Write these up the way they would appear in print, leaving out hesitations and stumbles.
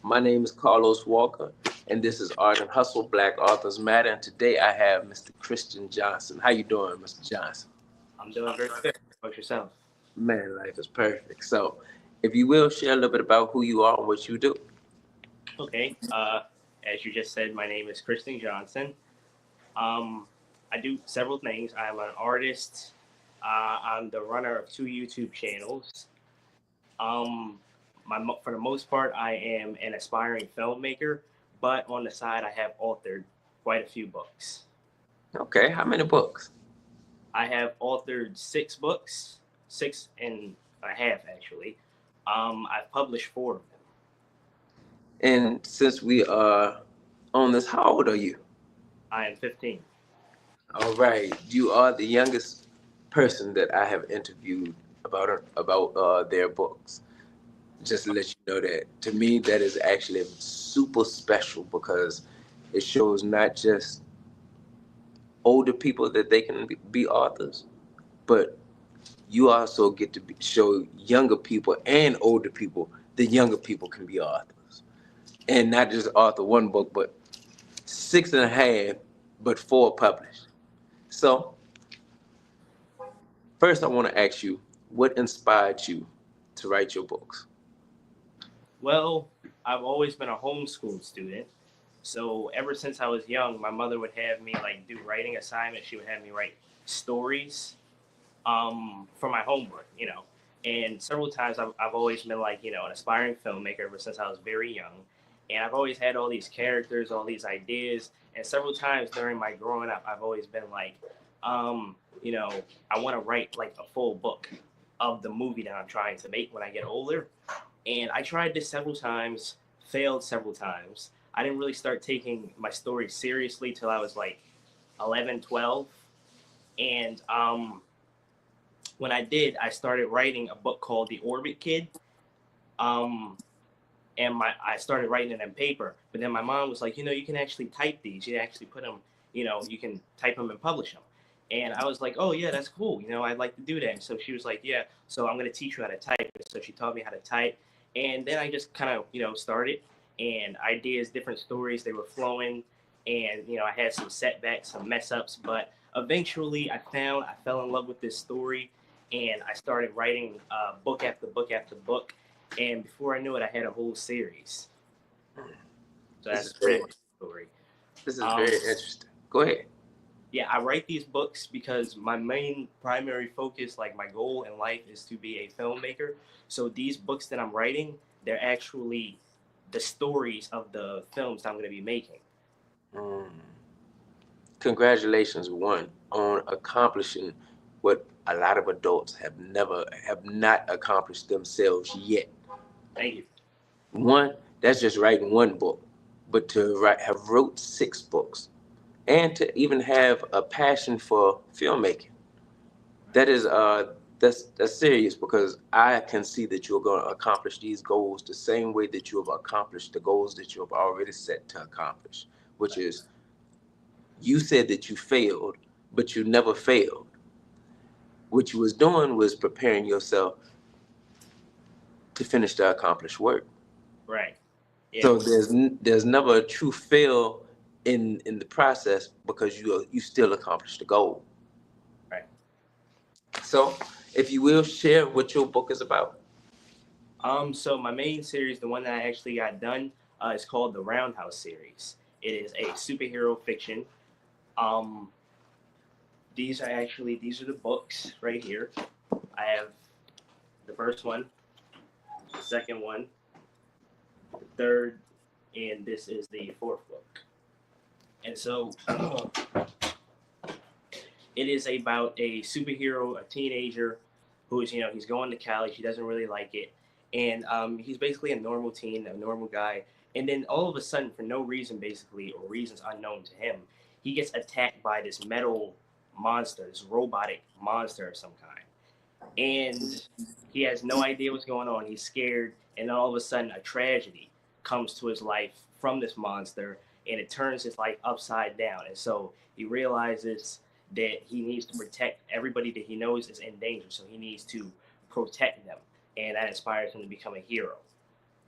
My name is Carlos Walker, and this is Art and Hustle, Black Authors Matter. And today I have Mr. Christian Johnson. How you doing, Mr. Johnson? I'm doing very good. How about yourself? Man, life is perfect. So, if you will, share a little bit about who you are and what you do. Okay. As you just said, my name is Kristen Johnson. Um, I do several things. I'm an artist. I'm the runner of two YouTube channels. Um, for the most part, I am an aspiring filmmaker, but on the side, I have authored quite a few books. Okay, how many books? I have authored 6 books, six and a half actually. I've published 4 of them. And since we are on this, how old are you? I am 15. All right, you are the youngest person that I have interviewed about their books. Just to let you know that to me that is actually super special because it shows not just older people that they can be authors, but you also get to show younger people and older people that younger people can be authors, and not just author one book, but six and a half, but 4 published. So first, I want to ask you, what inspired you to write your books? Well, I've always been a homeschooled student. So ever since I was young, my mother would have me like do writing assignments. She would have me write stories for my homework. And several times I've always been like, an aspiring filmmaker ever since I was very young. And I've always had all these characters, all these ideas. And several times during my growing up, I've always been like, um, you know, I want to write like a full book of the movie that I'm trying to make when I get older. And I tried this several times, failed several times. I didn't really start taking my story seriously till I was like 11, 12. And when I did, I started writing a book called The Orbit Kid. Um, and I started writing it on paper. But then my mom was like, you can actually type these. You actually put them, you can type them and publish them. And I was like, oh yeah, that's cool. I'd like to do that. And so she was like, yeah, so I'm gonna teach you how to type. So she taught me how to type, and then I just kind of started, and ideas, different stories, they were flowing, and I had some setbacks, some mess ups, but eventually I fell in love with this story, and I started writing book after book after book, and before I knew it, I had a whole series. So This that's is pretty very much the story. this is Um, very interesting. Go ahead. yeah, I write these books because my main primary focus, like my goal in life, is to be a filmmaker. So these books that I'm writing, they're actually the stories of the films that I'm going to be making. Mm. Congratulations, one, on accomplishing what a lot of adults have not accomplished themselves yet. Thank you. One, that's just writing one book, but to have wrote 6 books and to even have a passion for filmmaking. That is that's serious because I can see that you're going to accomplish these goals the same way that you have accomplished the goals that you have already set to accomplish, which is you said that you failed, but you never failed. What you was doing was preparing yourself to finish the accomplished work. Right. Yeah. So there's never a true fail in the process because you still accomplished the goal. Right. So if you will share what your book is about. So my main series, the one that I actually got done, is called the Roundhouse series. It is a superhero fiction. Um, these are the books right here. I have the first one, the second one, the third, and this is the fourth book. And so it is about a superhero, a teenager who is, he's going to college. He doesn't really like it. And he's basically a normal teen, a normal guy. And then all of a sudden, for no reason, basically, or reasons unknown to him, he gets attacked by this metal monster, this robotic monster of some kind. And he has no idea what's going on. He's scared. And then all of a sudden, a tragedy comes to his life from this monster, and it turns his life upside down. And so he realizes that he needs to protect everybody that he knows is in danger. So he needs to protect them, and that inspires him to become a hero.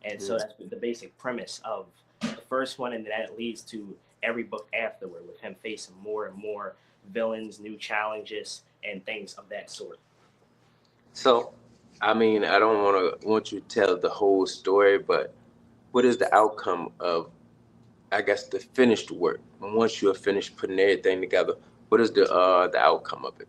And so Mm. that's the basic premise of the first one, and that leads to every book afterward, with him facing more and more villains, new challenges, and things of that sort. So, I mean, I don't want you to tell the whole story, but what is the outcome of, I guess, the finished work? Once you have finished putting everything together, what is the outcome of it?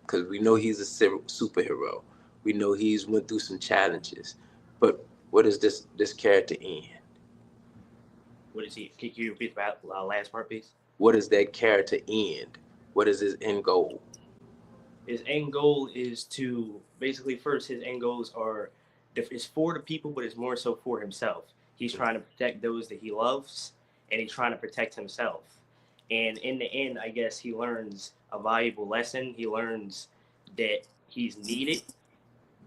Because we know he's a superhero. We know he's went through some challenges, but what is this character end? What is he? Can you repeat the last part, please? What is that character end? What is his end goal? His end goal is to basically, first, his end goals are it's for the people, but it's more so for himself. He's trying to protect those that he loves, and he's trying to protect himself. And in the end, I guess he learns a valuable lesson. He learns that he's needed.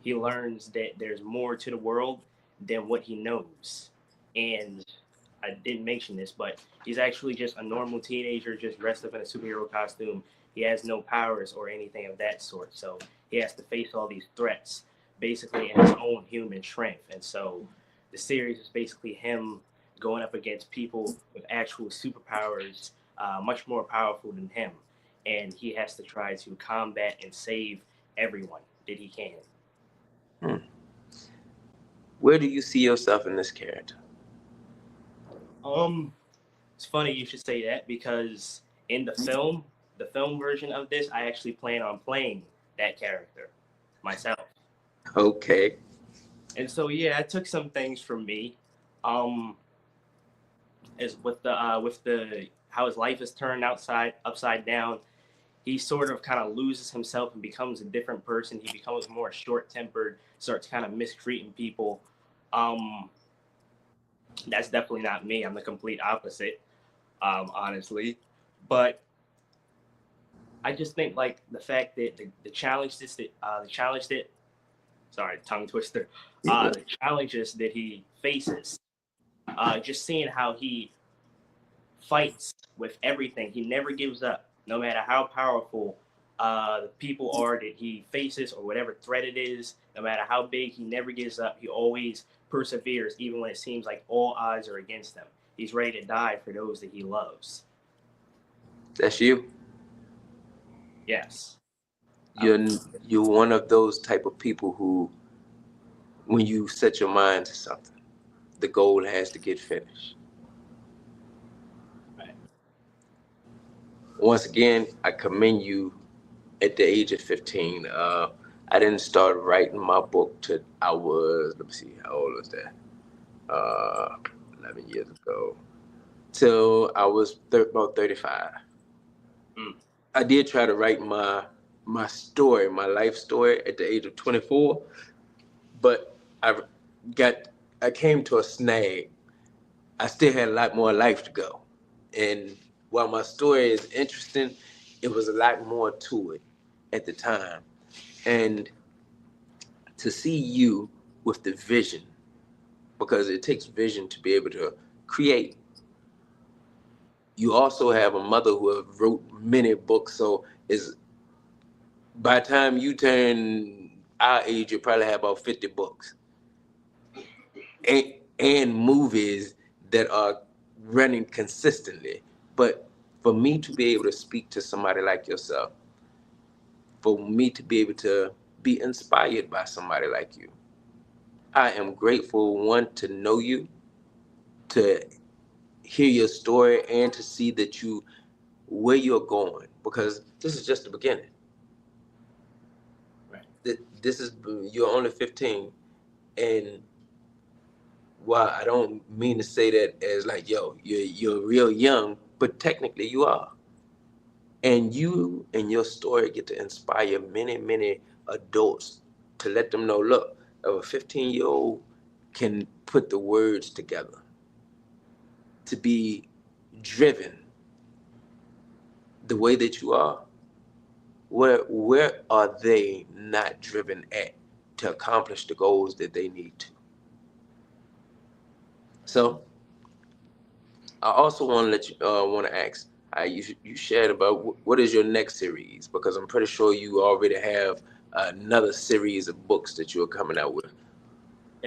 He learns that there's more to the world than what he knows. And I didn't mention this, but he's actually just a normal teenager, just dressed up in a superhero costume. He has no powers or anything of that sort. So he has to face all these threats basically in his own human strength. And so the series is basically him going up against people with actual superpowers, much more powerful than him. And he has to try to combat and save everyone that he can. Hmm. Where do you see yourself in this character? Um, it's funny you should say that because in the film version of this, I actually plan on playing that character myself. Okay. And so yeah, I took some things from me. Um, as with the how his life is turned outside upside down, he sort of kind of loses himself and becomes a different person. He becomes more short tempered, starts kind of mistreating people. Um, that's definitely not me. I'm the complete opposite, honestly. But I just think like the fact that the challenges that the challenge that sorry tongue twister the challenges that he faces, just seeing how he fights with everything. He never gives up, no matter how powerful the people are that he faces or whatever threat it is. No matter how big, he never gives up. He always perseveres, even when it seems like all odds are against him. He's ready to die for those that he loves. That's you. Yes. I You're you're one of those type of people who, when you set your mind to something, the goal has to get finished. right. Once again, I commend you at the age of 15. I didn't start writing my book till I was, let me see, how old was that? 11 years ago. Till I was about 35. Mm. I did try to write my story, my life story at the age of 24, but got I came to a snag. I still had a lot more life to go. And while my story is interesting, it was a lot more to it at the time. And to see you with the vision, because it takes vision to be able to create. You also have a mother who have wrote many books, so is by the time you turn our age, you probably have about 50 books and, and movies that are running consistently. But for me to be able to speak to somebody like yourself, for me to be able to be inspired by somebody like you, I am grateful, one, to know you, to hear your story, and to see that you where you're going, because this is just the beginning. Right. This is you're only 15, and while I don't mean to say that as like, yo, you're real young, but technically you are. And you and your story get to inspire many adults to let them know, look, a 15-year-old can put the words together to be driven the way that you are. Where are they not driven at to accomplish the goals that they need to? So I also want to let you want to ask. You shared about what is your next series, because I'm pretty sure you already have another series of books that you're coming out with.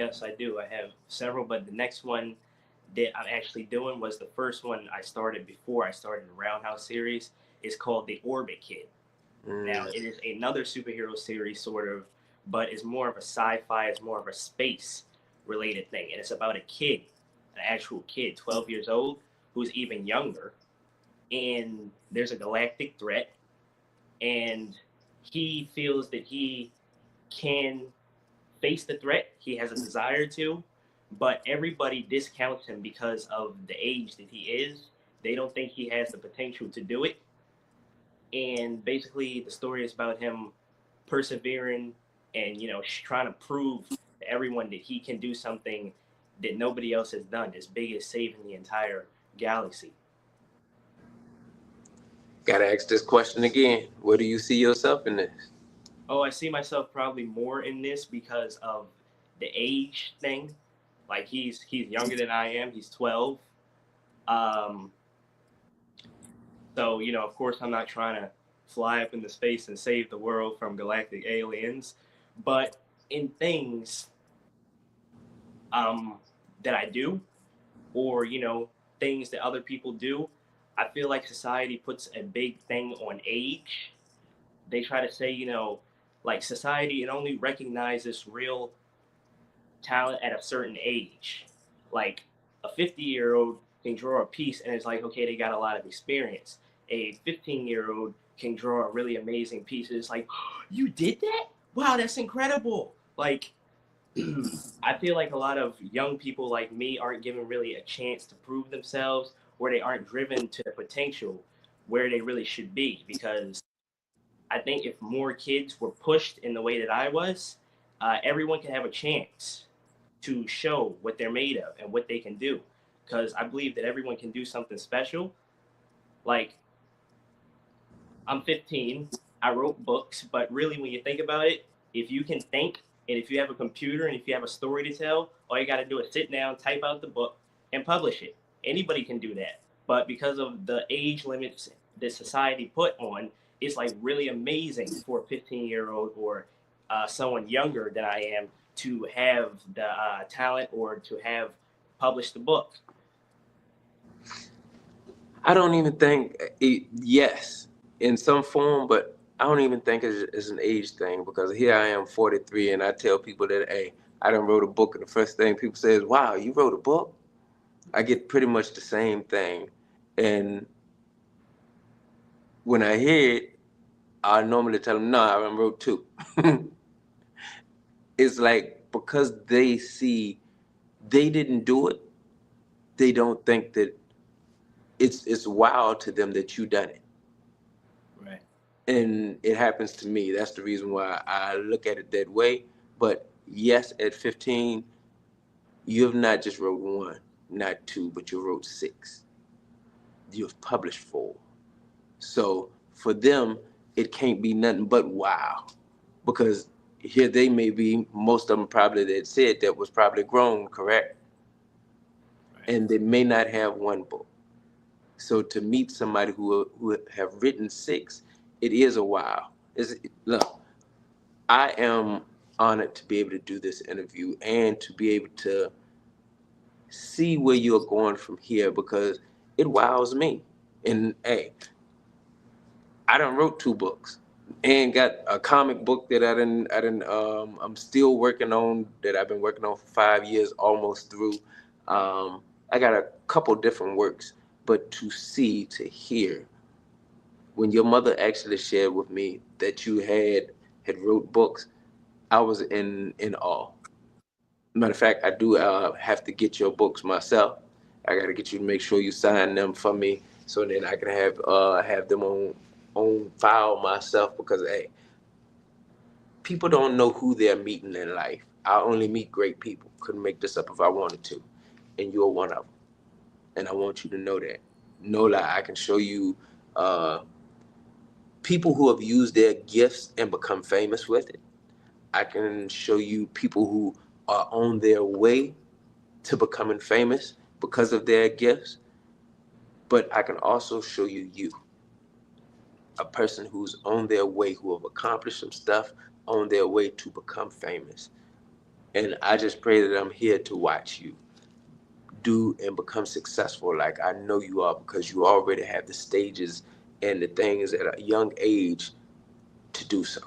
Yes, I do. I have several, but the next one that I'm actually doing was the first one I started before I started the Roundhouse series. It's called The Orbit Kid. Now, Mm. it is another superhero series, sort of, but it's more of a sci-fi, it's more of a space related thing, and it's about a kid, an actual kid, 12 years old, who's even younger, and there's a galactic threat, and he feels that he can face the threat. He has a desire to, but everybody discounts him because of the age that he is. They don't think he has the potential to do it. And basically, the story is about him persevering and trying to prove to everyone that he can do something that nobody else has done, as big as saving the entire galaxy. Gotta ask this question again. Where do you see yourself in this? Oh, I see myself probably more in this because of the age thing. Like he's younger than I am. He's 12. Um, so of course, I'm not trying to fly up into space and save the world from galactic aliens, but in things um, that I do, or things that other people do, I feel like society puts a big thing on age. They try to say, like society, it only recognizes real talent at a certain age. Like a 50-year-old can draw a piece and it's like, okay, they got a lot of experience. A 15-year-old can draw a really amazing piece. And it's like, you did that? Wow, that's incredible. Like, I feel like a lot of young people like me aren't given really a chance to prove themselves, or they aren't driven to the potential where they really should be. Because I think if more kids were pushed in the way that I was, everyone can have a chance to show what they're made of and what they can do. Because I believe that everyone can do something special. Like, I'm 15. I wrote books, but really, when you think about it, if you can think and if you have a computer and if you have a story to tell, all you got to do is sit down, type out the book, and publish it. Anybody can do that. But because of the age limits that society put on, it's like really amazing for a 15-year-old or someone younger than I am to have the talent or to have published the book. I don't even think yes, in some form, but I don't even think it's an age thing because here I am, 43, and I tell people that, hey, I done wrote a book, and the first thing people say is, wow, you wrote a book? I get pretty much the same thing. And when I hear it, I normally tell them, no, I done wrote two. It's like because they see they didn't do it, they don't think that it's wild to them that you done it. Right. And it happens to me. That's the reason why I look at it that way. But yes, at 15, you have not just wrote one, not two, but you wrote six. You've published four. So for them, it can't be nothing but wow. Because here they may be, most of them probably that said that was probably grown, correct? Right. And they may not have one book. So to meet somebody who have written six, it is a wow. Look, I am honored to be able to do this interview and to be able to see where you're going from here because it wows me. And hey, I done wrote two books and got a comic book that I'm still working on that I've been working on for 5 years, almost through. I got a couple different works, but to see, to hear, when your mother actually shared with me that you had wrote books, I was in awe. Matter of fact, I do have to get your books myself. I got to get you to make sure you sign them for me, so then I can have them on file myself. Because hey, people don't know who they're meeting in life. I only meet great people. Couldn't make this up if I wanted to, and you're one of them. And I want you to know that. No lie, I can show you uh, people who have used their gifts and become famous with it. I can show you people who are on their way to becoming famous because of their gifts, but I can also show you, a person who's on their way, who have accomplished some stuff on their way to become famous. And I just pray that I'm here to watch you do and become successful like I know you are, because you already have the stages and the things at a young age to do so.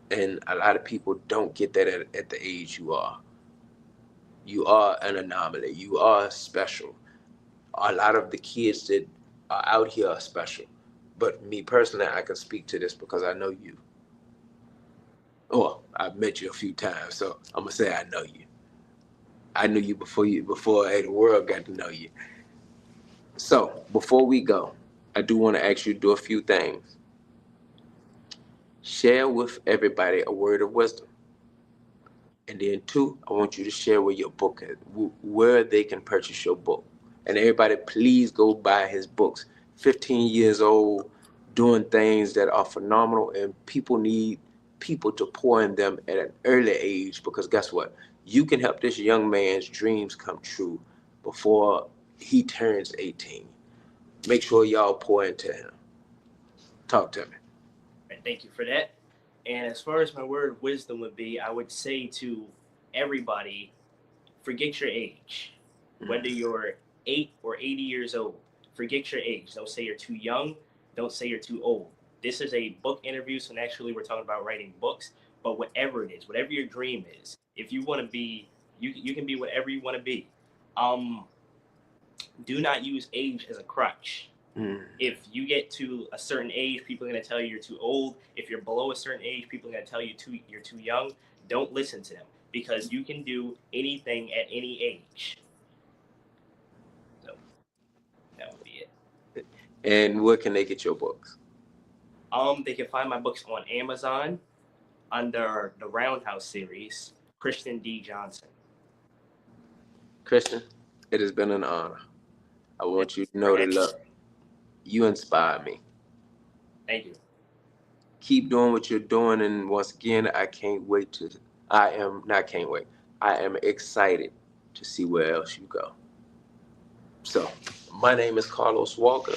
And a lot of people don't get that at the age you are. You are an anomaly. You are special. A lot of the kids that are out here are special. But me personally, I can speak to this because I know you. Well, I've met you a few times, so I'm gonna say I know you. I knew you before hey, the world got to know you. So before we go, I do want to ask you to do a few things. Share with everybody a word of wisdom. And then two, I want you to share where your book is, where they can purchase your book. And everybody, please go buy his books. 15 years old, doing things that are phenomenal, and people need people to pour in them at an early age, because guess what? You can help this young man's dreams come true before he turns 18. Make sure y'all pour into him. Talk to me. And thank you for that. And as far as my word of wisdom would be, I would say to everybody, forget your age. Whether you're 8 or 80 years old, forget your age. Don't say you're too young. Don't say you're too old. This is a book interview, so naturally we're talking about writing books. But whatever it is, whatever your dream is, if you want to be, you can be whatever you want to be. Um, do not use age as a crutch. Mm. If you get to a certain age, people are going to tell you you're too old. If you're below a certain age, people are going to tell you you're too young. Don't listen to them, because you can do anything at any age. So that would be it. And where can they get your books? They can find my books on Amazon under the Roundhouse series, Christian D. Johnson. Christian, it has been an honor. I want you to know that, look, you inspire me. Thank you. Keep doing what you're doing, and once again, I can't wait to. I am not can't wait. I am excited to see where else you go. So, my name is Carlos Walker.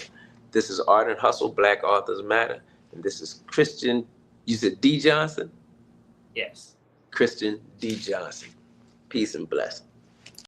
This is Art and Hustle, Black Authors Matter, and this is Christian. You said D Johnson? Yes. Christian D Johnson. Peace and blessings.